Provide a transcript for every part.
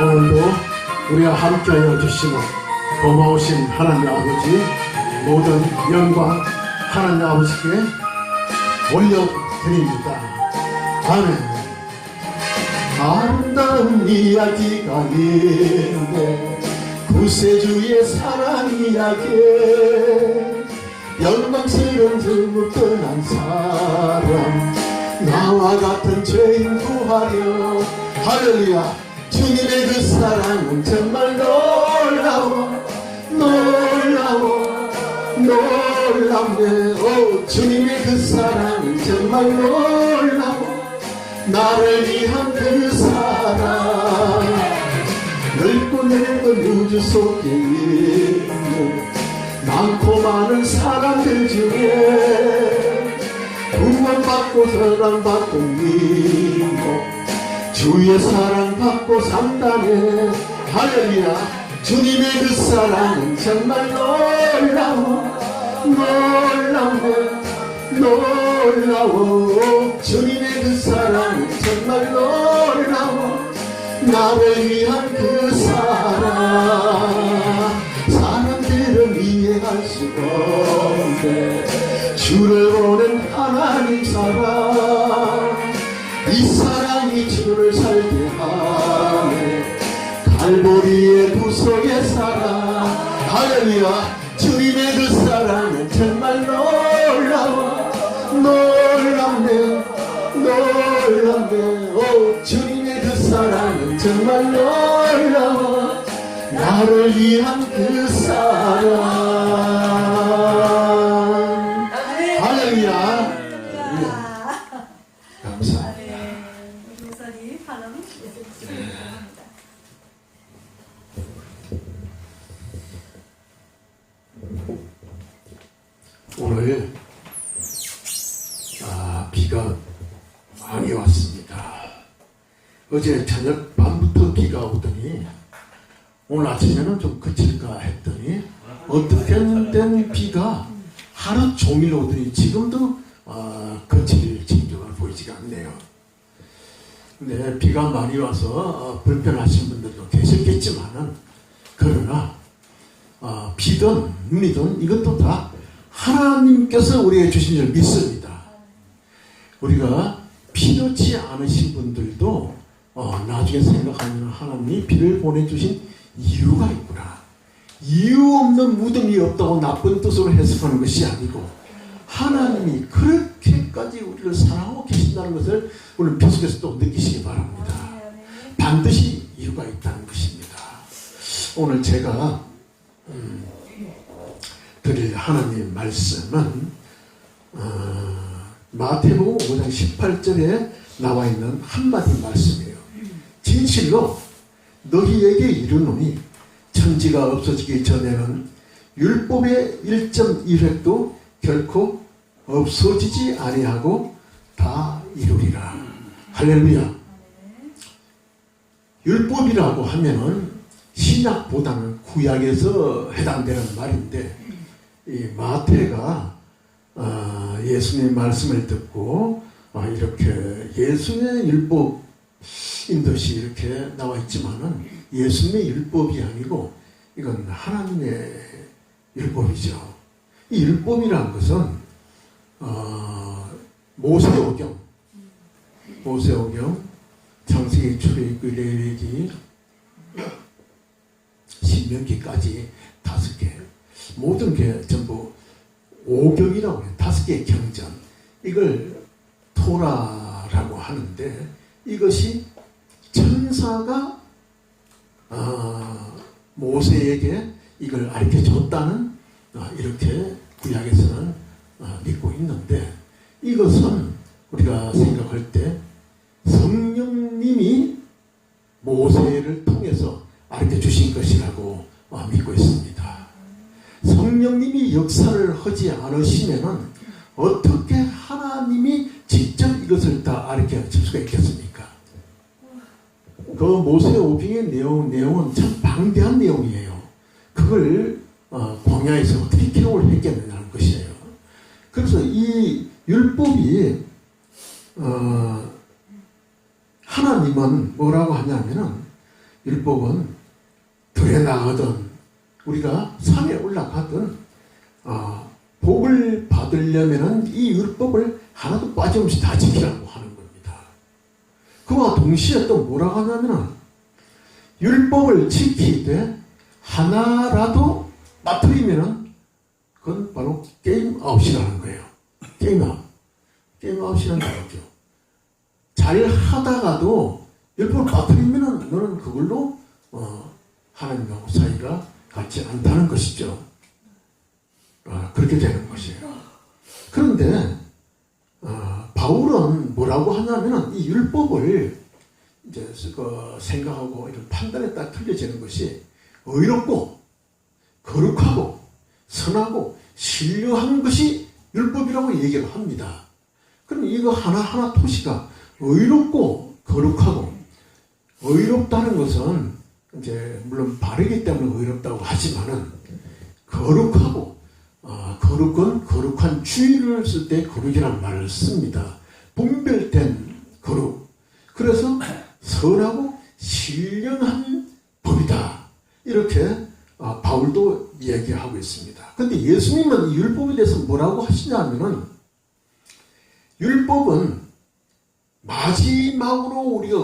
오늘도 우리와 함께하여 주시는 고마우신 하나님 아버지, 모든 영광 하나님 아버지께 올려드립니다. 아멘. 아름다운 이야기가 있네, 구세주의 사랑 이야기. 영광스러운 주 떠난 사람, 나와 같은 죄인 구하려. 할렐루야. 주님의 그 사랑은 정말 놀라워, 놀라워, 놀랍네. 오, 주님의 그 사랑은 정말 놀라워. 나를 위한 그 사랑, 넓고 넓은 우주 속에 있는 많고 많은 사람들 중에 구원받고 사랑받고 믿고 주의 사랑받고 산다네. 할렐루야. 주님의 그 사랑은 정말 놀라워, 놀랍네, 놀라워. 주님의 그 사랑은 정말 놀라워. 나를 위한 그 사랑, 사람들은 이해할 수가 없네. 주를 보는 하나님 사랑, 이 사랑이 주를 살게 하네. 갈보리의 구속의 사랑. 할렐루야. 주님의 그 사랑은 정말 놀라워, 놀랍네, 놀랍네. 오, 주님의 그 사랑은 정말 놀라워. 나를 위한 그 사랑. 할렐루야. 감사합니다. 우리 목사님 발언 예수님입니다. 오늘 비가 많이 왔습니다. 어제 저녁 밤부터 비가 오더니 오늘 아침에는 좀 그칠까 했더니 어떻게 된 비가 하루 종일 오더니 지금도 그칠 징조가 보이지가 않네요. 근데 비가 많이 와서 불편하신 분들도 계셨겠지만은, 그러나 비든 눈이든 이것도 다 하나님께서 우리에게 주신 줄 믿습니다. 우리가 필요치 않으신 분들도 나중에 생각하면 하나님이 비를 보내주신 이유가 있구나. 이유 없는 무덤이 없다고 나쁜 뜻으로 해석하는 것이 아니고, 하나님이 그렇게까지 우리를 사랑하고 계신다는 것을 오늘 계속해서 또 느끼시기 바랍니다. 반드시 이유가 있다는 것입니다. 오늘 제가 드릴 하나님 말씀은 마태복음 5장 18절에 나와 있는 한마디 말씀이에요. 진실로 너희에게 이르노니 천지가 없어지기 전에는 율법의 1.1획도 결코 없어지지 아니하고 다 이루리라. 할렐루야. 율법이라고 하면은 신약보다는 구약에서 해당되는 말인데, 이 마태가 예수님의 말씀을 듣고 이렇게 예수님의 율법인 듯이 이렇게 나와 있지만은 예수님의 율법이 아니고 이건 하나님의 율법이죠. 이 율법이라는 것은 모세오경, 창세기, 출애굽기, 레위기, 신명기까지 5개, 모든 게 전부 오경이라고 해요. 5개의 경전, 이걸 토라라고 하는데, 이것이 천사가 모세에게 이걸 가르쳐줬다는 이렇게 구약에서는 믿고 있는데, 이것은 우리가 생각할 때 성령님이 모세를 통해서 가르쳐 주신 것이라고 믿고 있습니다. 성령님이 역사를 하지 않으시면은 어떻게 하나님이 직접 이것을 다 가르쳐 줄 수가 있겠습니까? 그 모세오경의 내용은 참 방대한 내용이에요. 그걸 광야에서 어떻게 기록을 했겠느냐는 것이에요. 그래서 이 율법이 하나님은 뭐라고 하냐면은 율법은 들에 나가든 우리가 산에 올라가든 복을 받으려면 이 율법을 하나도 빠짐없이 다 지키라고 하는 겁니다. 그와 동시에 또 뭐라고 하냐면 율법을 지키되 하나라도 빠뜨리면 그건 바로 게임 아웃이라는 거예요. 게임 아웃이라는 거죠. 잘 하다가도 율법을 빠뜨리면 너는 그걸로 하나님하고 사이가 같지 않다는 것이죠. 그렇게 되는 것이에요. 그런데 바울은 뭐라고 하냐면 이 율법을 이제 생각하고 이런 판단에 딱 틀려지는 것이 의롭고 거룩하고 선하고 신령한 것이 율법이라고 얘기를 합니다. 그럼 이거 하나하나 토시가 의롭고 거룩하고, 의롭다는 것은 이제 물론 바르기 때문에 의롭다고 하지만은 거룩하고 거룩은 거룩한 주의를 쓸 때 거룩이라는 말을 씁니다. 분별된 거룩. 그래서 선하고 신령한 법이다. 이렇게 바울도 이야기하고 있습니다. 그런데 예수님은 이 율법에 대해서 뭐라고 하시냐면은 율법은 마지막으로 우리가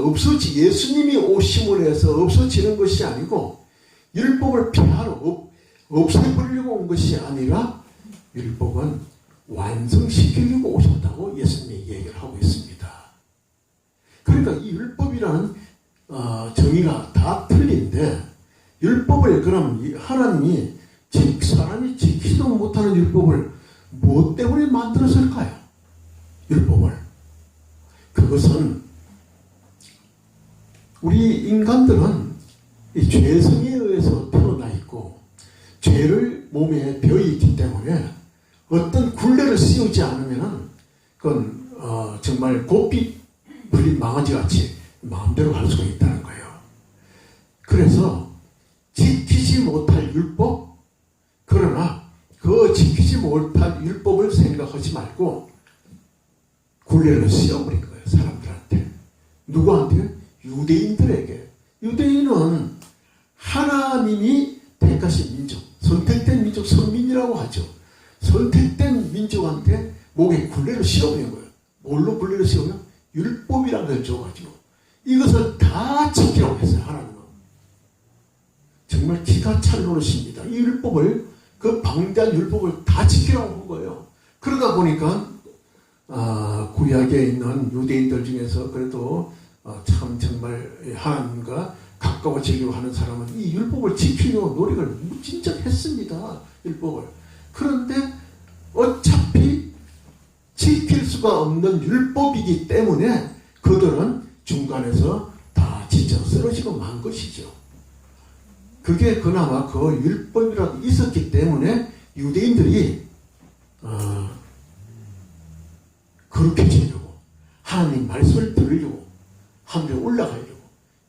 예수님이 오심을 해서 없어지는 것이 아니고 율법을 폐하러 없애버리려고 온 것이 아니라 율법은 완성시키려고 오셨다고 예수님이 얘기를 하고 있습니다. 그러니까 이 율법이라는 정의가 다 틀린데 율법을 그럼 하나님이 사람이 지키지도 못하는 율법을 무엇 때문에 만들었을까요? 율법을. 그것은 우리 인간들은 이 죄성에 의해서 태어나 있고 죄를 몸에 배어 있기 때문에 어떤 굴레를 씌우지 않으면 그건 정말 고삐 불린 망아지같이 마음대로 갈 수가 있다는 거예요. 그래서 지키지 못할 율법, 그러나 그 지키지 못할 율법을 생각하지 말고 굴레를 씌워버린 거예요. 사람들한테. 누구한테? 유대인들에게. 유대인은 하나님이 택하신 민족, 선택된 민족, 선민이라고 하죠. 선택된 민족한테 목에 굴레를 씌워버린 거예요. 뭘로 굴레를 씌우면? 율법이라는 걸 줘가지고 이것을 다 지키라고 했어요. 하나님은. 정말 기가 찰 노릇입니다. 이 율법을, 그 방대한 율법을 다 지키라고 한 거예요. 그러다 보니까 구약에 있는 유대인들 중에서 그래도 참 정말 하나님과 가까워지려고 하는 사람은 이 율법을 지키려고 노력을 무진장 했습니다. 율법을. 그런데 어차피 지킬 수가 없는 율법이기 때문에 그들은 중간에서 다 지쳐 쓰러지고 만 것이죠. 그게 그나마 그 율법이라도 있었기 때문에 유대인들이 거룩해지려고, 하나님 말씀을 들으려고, 하늘에 올라가려고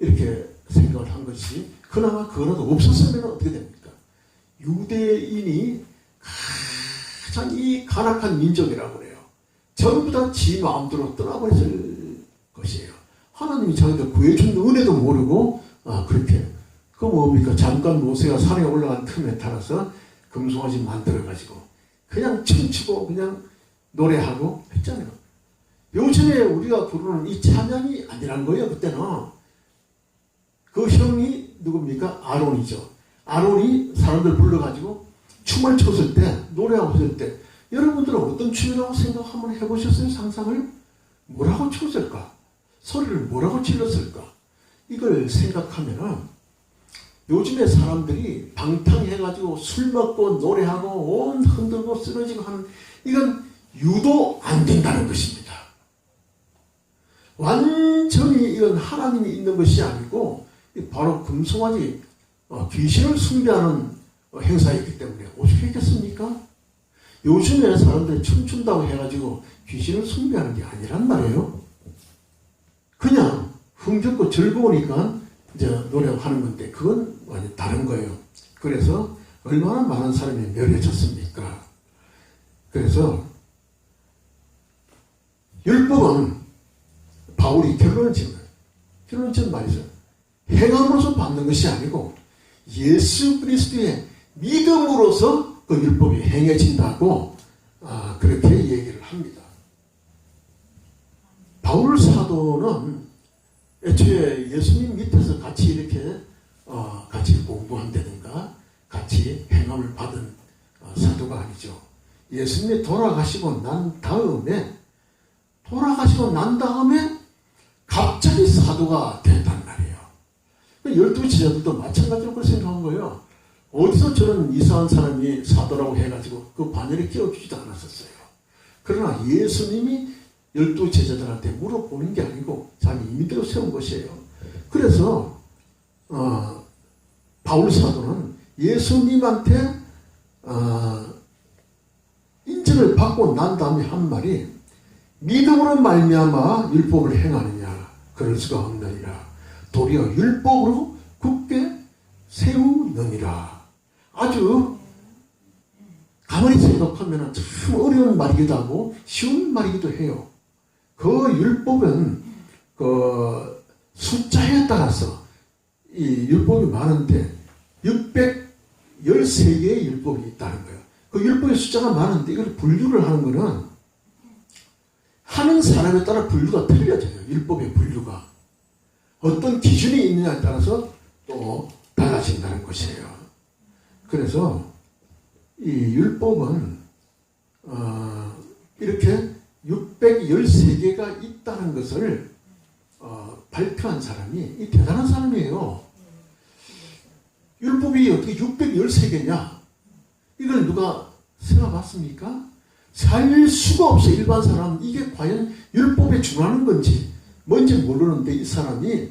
이렇게 생각을 한 것이, 그나마 그거라도 없었으면 어떻게 됩니까? 유대인이 가장 이 간악한 민족이라고 해요. 전부 다 지 마음대로 떠나버렸을 것이에요. 하나님이 자기들 구해준 은혜도 모르고 그렇게. 그 뭡니까? 잠깐 모세가 산에 올라간 틈에 따라서 금송아지 만들어가지고 그냥 춤추고 그냥 노래하고 했잖아요. 요즘에 우리가 부르는 이 찬양이 아니란 거예요. 그때는 그 형이 누굽니까? 아론이죠. 아론이 사람들 불러가지고 춤을 췄을 때, 노래하고 있을 때 여러분들은 어떤 춤이라고 생각 한번 해보셨어요? 상상을? 뭐라고 췄을까? 소리를 뭐라고 질렀을까? 이걸 생각하면은 요즘에 사람들이 방탕해가지고 술 먹고 노래하고 온 흔들고 쓰러지고 하는, 이건 유도 안 된다는 것입니다. 완전히 이건 하나님이 있는 것이 아니고 바로 금송아지 귀신을 숭배하는 행사이기 때문에 어떻게 했겠습니까? 요즘에 사람들이 춤춘다고 해가지고 귀신을 숭배하는 게 아니란 말이에요. 그냥 흥겹고 즐거우니까 이제 노래하는 건데 그건 완전 다른 거예요. 그래서 얼마나 많은 사람이 멸해졌습니까? 그래서 율법은 바울이 결론을 지은 거예요. 결론은 지은 말이죠. 행함으로서 받는 것이 아니고 예수 그리스도의 믿음으로서 그 율법이 행해진다고 그렇게 얘기를 합니다. 바울 사도는 애초에 예수님 밑에서 같이 이렇게 같이 공부한다든가 같이 행함을 받은 사도가 아니죠. 예수님이 돌아가시고 난 다음에 갑자기 사도가 됐단 말이에요. 12 제자들도 마찬가지로 그렇게 생각한 거예요. 어디서 저런 이상한 사람이 사도라고 해가지고 그 반열에 끼워주지도 않았었어요. 그러나 예수님이 12 제자들한테 물어보는 게 아니고 자기 임의대로 세운 것이에요. 그래서 바울 사도는 예수님한테 인정을 받고 난 다음에 한 말이 믿음으로 말미암아 율법을 행하느냐 그럴 수가 없느니라 도리어 율법으로 굳게 세우느니라. 아주 가만히 생각하면 참 어려운 말이기도 하고 쉬운 말이기도 해요. 그 율법은 그 숫자에 따라서 이 율법이 많은데 613개의 율법이 있다는 거예요. 그 율법의 숫자가 많은데 이걸 분류를 하는 거는 하는 사람에 따라 분류가 틀려져요. 율법의 분류가 어떤 기준이 있느냐에 따라서 또 달라진다는 것이에요. 그래서 이 율법은 이렇게 613개가 있다는 것을 발표한 사람이 이 대단한 사람이에요. 율법이 어떻게 613개냐? 이걸 누가 세워봤습니까? 살 수가 없어. 일반 사람은 이게 과연 율법에 준하는 건지 뭔지 모르는데 이 사람이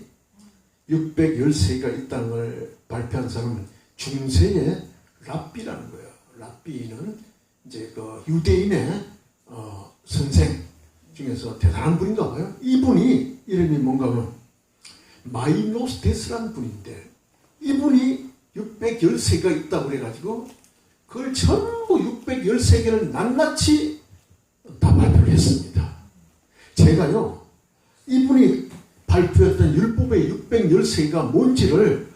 613개가 있다는 걸 발표한 사람은 중세의 랍비라는 거예요. 랍비는 이제 그 유대인의 선생 중에서 대단한 분인가 봐요. 이분이 이름이 뭔가 하면 마이노스데스라는 분인데 이분이 613개가 있다고 그래가지고 그걸 전부 613개를 낱낱이 다 발표를 했습니다. 제가요 이분이 발표했던 율법의 613개가 뭔지를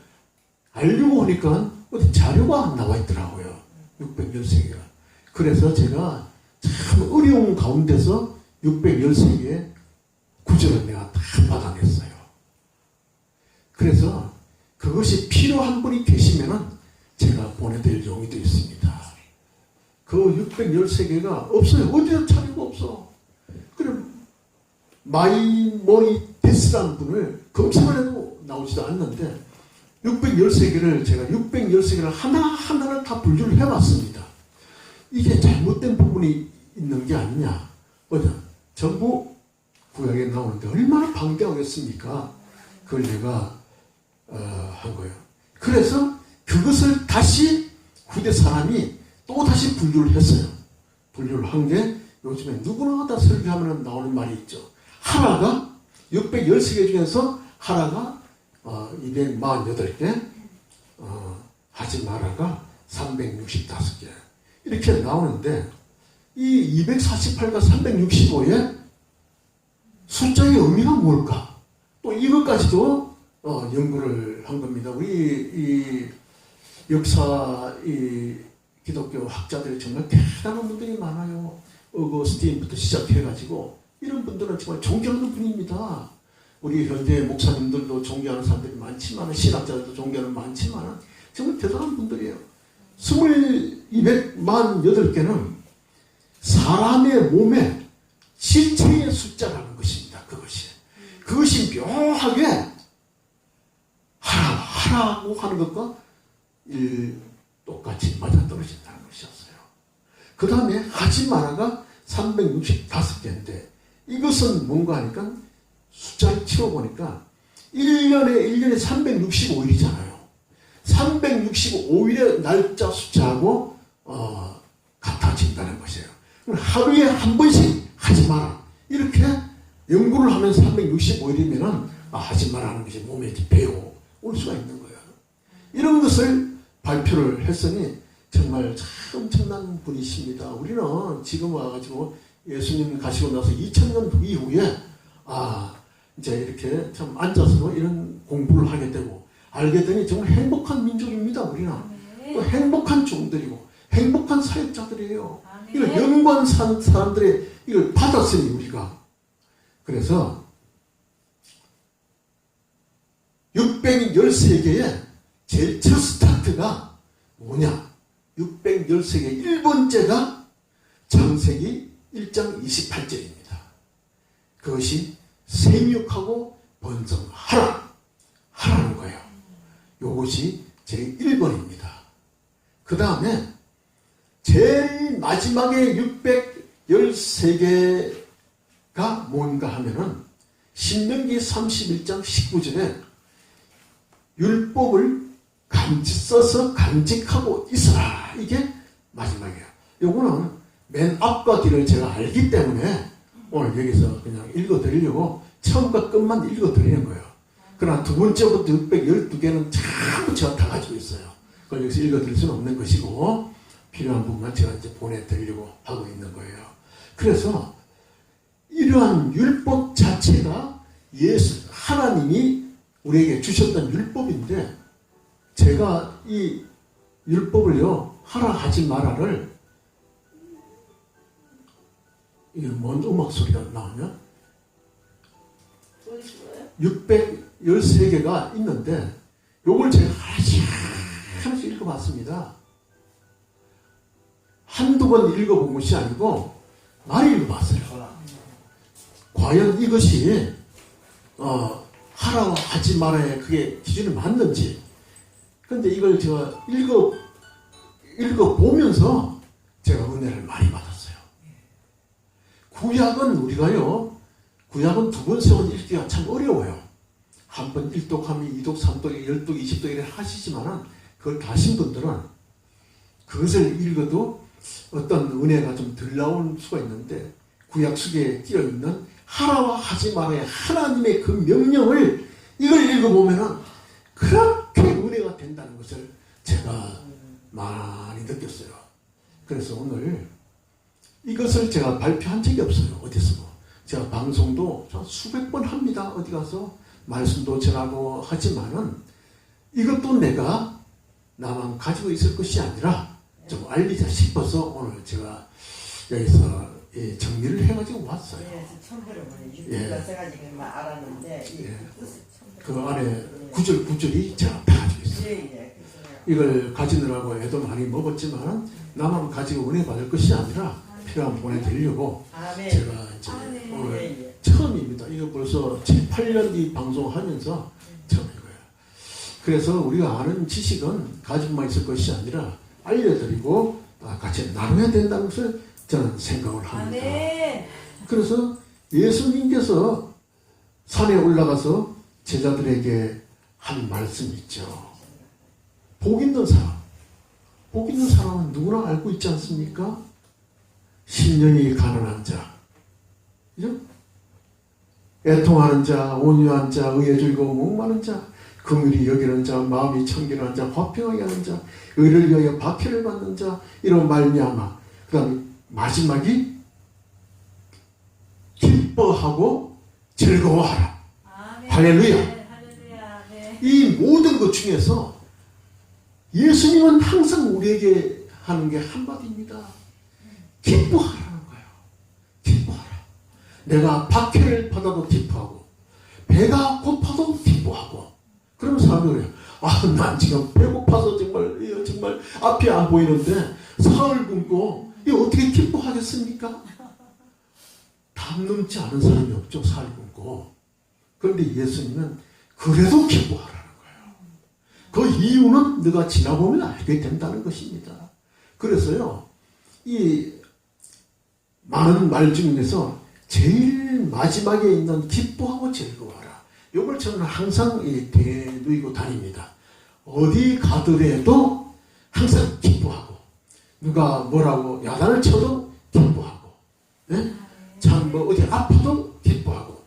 알려고 하니까 어디 자료가 나와 있더라고요. 613개가. 그래서 제가 참 어려운 가운데서 613개의 구절을 내가 다 받아냈어요. 그래서 그것이 필요한 분이 계시면은 제가 보내드릴 용의도 있습니다. 그 613개가 없어요. 어디서 찾기가 없어. 그럼 마이모니데스라는 분을 검색을 해도 나오지도 않는데 613개를 제가 613개를 하나하나를 다 분류를 해봤습니다. 이게 잘못된 부분이 있는 게 아니냐. 전부 구약에 나오는데 얼마나 방대하겠습니까? 그걸 내가 한 거예요. 그래서 그것을 다시 후대 사람이 또 다시 분류를 했어요. 분류를 한 게 요즘에 누구나 다 설교하면 나오는 말이 있죠. 하라가 613개 중에서 하라가 248개, 하지 마라가 365개 이렇게 나오는데 이 248과 365의 숫자의 의미가 뭘까? 또 이것까지도 연구를 한 겁니다. 우리 이 역사 이 기독교 학자들이 정말 대단한 분들이 많아요. 어거스틴부터 시작해가지고 이런 분들은 정말 존경하는 분입니다. 우리 현재 목사님들도 존경하는 사람들이 많지만 신학자들도 존경하는 많지만 정말 대단한 분들이에요. 248개는 사람의 몸에 실체의 숫자라는 것입니다. 그것이 묘하게 하라고 하는 것과 똑같이 맞아떨어진다는 것이었어요. 그 다음에 하지 마라가 365개인데 이것은 뭔가 하니까 숫자를 치워보니까 1년에 365일이잖아요. 365일의 날짜 숫자하고 같아진다는 것이에요. 하루에 한 번씩 하지 마라. 이렇게 연구를 하면 365일이면 하지 마라는 것이 몸에 배워 올 수가 있는 거예요. 이런 것을 발표를 했으니 정말 참 엄청난 분이십니다. 우리는 지금 와가지고 예수님 가시고 나서 2000년 이후에 이제 이렇게 참 앉아서 이런 공부를 하게 되고 알게 되니 정말 행복한 민족입니다. 우리는 아멘. 또 행복한 종들이고 행복한 사역자들이에요. 아멘. 이걸 연구한 사람들의 이걸 받았으니 우리가. 그래서 613개의 제일 첫 스타트가 뭐냐? 613개 1번째가 창세기 1장 28절입니다. 그것이 생육하고 번성하라는 거예요. 이것이 제일 1번입니다. 그 다음에 제일 마지막에 613개가 뭔가 하면은 신명기 31장 19절에 율법을 써서 간직하고 있어라. 이게 마지막이에요. 요거는 맨 앞과 뒤를 제가 알기 때문에 오늘 여기서 그냥 읽어드리려고 처음과 끝만 읽어드리는 거예요. 그러나 두 번째부터 612개는 전부 제가 다 가지고 있어요. 그걸 여기서 읽어드릴 수는 없는 것이고 필요한 부분만 제가 이제 보내드리려고 하고 있는 거예요. 그래서 이러한 율법 자체가 하나님이 우리에게 주셨던 율법인데 제가 이 율법을요 하라 하지 마라를 이게 뭔 음악 소리가 나오냐? 613개가 있는데 요걸 제가 하나씩 읽어봤습니다. 한두 번 읽어본 것이 아니고 많이 읽어봤어요. 과연 이것이 하라 하지 말아야 그게 기준이 맞는지. 근데 이걸 제가 읽어보면서 제가 은혜를 많이 받았어요. 구약은 우리가요, 구약은 두 번, 세 번 읽기가 참 어려워요. 한 번 1독하면 2독, 3독, 10독, 20독 이렇게 하시지만은 그걸 다 하신 분들은 그것을 읽어도 어떤 은혜가 좀 덜 나올 수가 있는데 구약 속에 끼어있는 하라와 하지 말아야 하나님의 그 명령을 이걸 읽어보면은 그렇게 은혜가 된다는 것을 제가 많이 느꼈어요. 그래서 오늘 이것을 제가 발표한 적이 없어요. 어디서. 제가 방송도 수백 번 합니다. 어디 가서 말씀도 전하고 하지만은 이것도 내가 나만 가지고 있을 것이 아니라 좀 알리자 싶어서 오늘 제가 여기서 정리를 해가지고 왔어요. 예, 처음 들어보니 예. 유튜브가 제가지금 알았는데 예. 처음 그 안에 구절 구절이 제가 다 가지고 있어요. 예. 이걸 가지느라고 애도 많이 먹었지만 나만 가지고 은혜 받을 것이 아니라 필요한 보내드리려고 아멘. 제가 이제 아멘. 오늘 예. 처음입니다. 이거 벌써 7, 8년 이 방송하면서 처음인 거예요. 그래서 우리가 아는 지식은 가지고만 있을 것이 아니라 알려드리고 같이 나눠야 된다는 것을 저는 생각을 합니다. 아멘. 그래서 예수님께서 산에 올라가서 제자들에게 한 말씀이 있죠. 복 있는 사람. 복 있는 사람은 누구나 알고 있지 않습니까? 심령이 가난한 자. 그죠? 애통하는 자, 온유한 자, 의에 즐거워 목마른 자, 긍휼히 여기는 자, 마음이 청결한 자, 화평하게 하는 자, 의를 위하여 박해를 받는 자, 이런 말미암아. 그 다음에 마지막이 기뻐하고 즐거워하라. 아멘. 할렐루야. 할렐루야. 네. 이 모든 것 중에서 예수님은 항상 우리에게 하는 게 한마디입니다. 기뻐하라는 거예요. 기뻐하라. 내가 박해를 받아도 기뻐하고 배가 고파도 기뻐하고. 그러면 사람들이 그래요. 난 지금 배고파서 정말 앞이 안 보이는데 사흘 굶고 이거 어떻게 기뻐하겠습니까? 담 넘지 않은 사람이 없죠. 사흘 굶고. 그런데 예수님은 그래도 기뻐하라는 거예요. 그 이유는 네가 지나보면 알게 된다는 것입니다. 그래서요, 이 많은 말 중에서 제일 마지막에 있는 기뻐하고 즐거워하라. 이걸 저는 항상 되누이고 다닙니다. 어디 가더라도 항상 기뻐하고 누가 뭐라고 야단을 쳐도 기뻐하고, 네? 참 어디 아파도 기뻐하고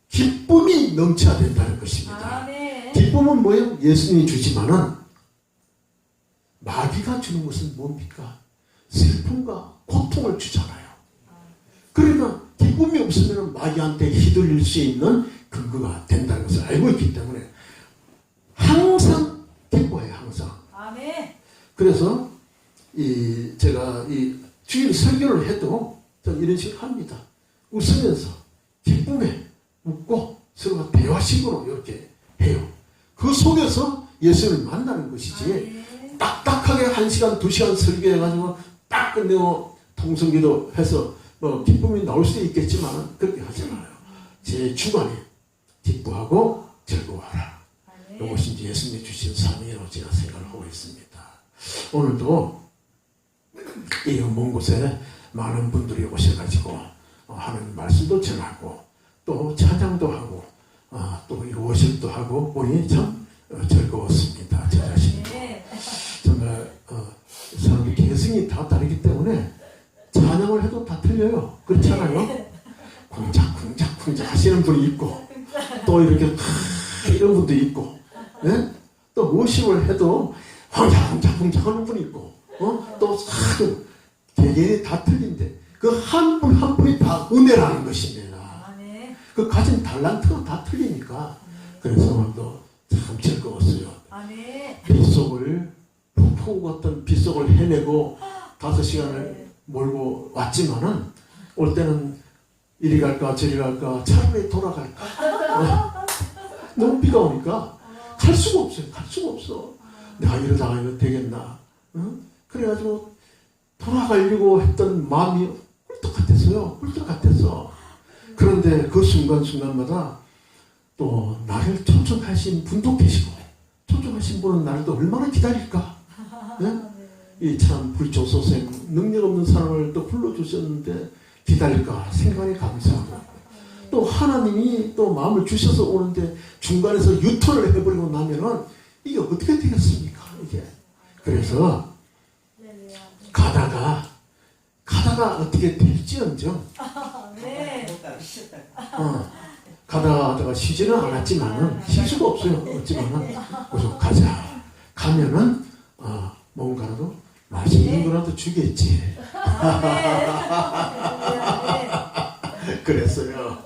기쁨이 넘쳐야 된다는 것입니다. 아멘. 기쁨은 뭐예요? 예수님이 주지만은 마귀가 주는 것은 뭡니까? 슬픔과 고통을 주잖아요. 그러면 기쁨이 없으면 마귀한테 휘둘릴 수 있는 근거가 된다는 것을 알고 있기 때문에 항상 기뻐해요. 항상. 아멘. 그래서 제가 이 주일 설교를 해도 저는 이런 식으로 합니다. 웃으면서 기쁨에 웃고 서로가 대화식으로 이렇게 해요. 그 속에서 예수를 만나는 것이지 아멘. 딱딱하게 1시간, 2시간 설교해가지고 딱 끝내고 통성기도 해서 뭐 기쁨이 나올 수도 있겠지만 그렇게 하지 말아요. 제 주관에 기뻐하고 즐거워하라. 아멘. 이것이 이제 예수님이 주신 사명이라고 제가 생각을 하고 있습니다. 오늘도 이 먼 곳에 많은 분들이 오셔가지고 하는 말씀도 전하고 또 찬양도 하고 또 이 워십도 하고 보니 참 즐거웠습니다. 제 자신도 네. 정말 사람들 개성이 다 다르기 때문에 찬양을 해도 다 틀려요. 그렇지 않아요? 쿵짝쿵짝쿵짝 하시는 분이 있고 또 이렇게 이런 분도 있고 네? 또 워십을 해도 황작황작 하는 분이 있고 또 개개인이 다 틀린데 그 한 분 한 분이 다 은혜라는 것입니다. 아멘. 그 가진 달란트가 다 틀리니까 그래서 오늘도 참 즐거웠어요. 아멘. 빗속을 푹푹 같은 빗속을 해내고 5시간을 몰고 왔지만은 올 때는 이리 갈까 저리 갈까 차라리 돌아갈까 너무 비가 오니까 갈 수가 없어요. 갈 수가 없어. 내가 이러다가 이거 되겠나 응? 그래가지고 돌아가려고 했던 마음이 꿀떡 같았어요. 꿀떡 같았어. 그런데 그 순간순간마다 또 나를 초청하신 분도 계시고 초청하신 분은 나를 또 얼마나 기다릴까 네? 이 참 불조소생 능력 없는 사람을 또 불러주셨는데 기다릴까 생각이 감사하고 또 하나님이 또 마음을 주셔서 오는데 중간에서 유턴을 해버리고 나면은 이게 어떻게 되겠습니까 이게. 그래서 가다가 어떻게 될지언정 네. 못 가기 싫다. 가다가 쉬지는 않았지만은 쉴 수가 없어요. 어찌만은 그래서 가자. 가면은 뭔가라도 맛있는 거라도 주겠지. 그랬어요.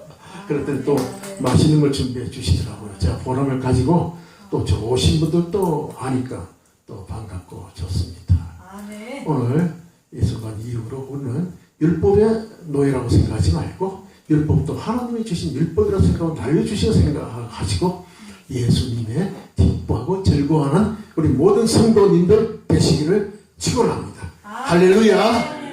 그랬더니 또 맛있는 걸 준비해 주시더라고요. 제가 보람을 가지고 또 저 오신 분들도 아니까 또 반갑고 좋습니다. 아멘. 오늘 이 순간 이후로 우리는 율법의 노예라고 생각하지 말고 율법도 하나님이 주신 율법이라고 생각하고 날려주신 생각하시고 예수님의 기뻐하고 즐거워하는 우리 모든 성도님들 되시기를 축원합니다. 할렐루야.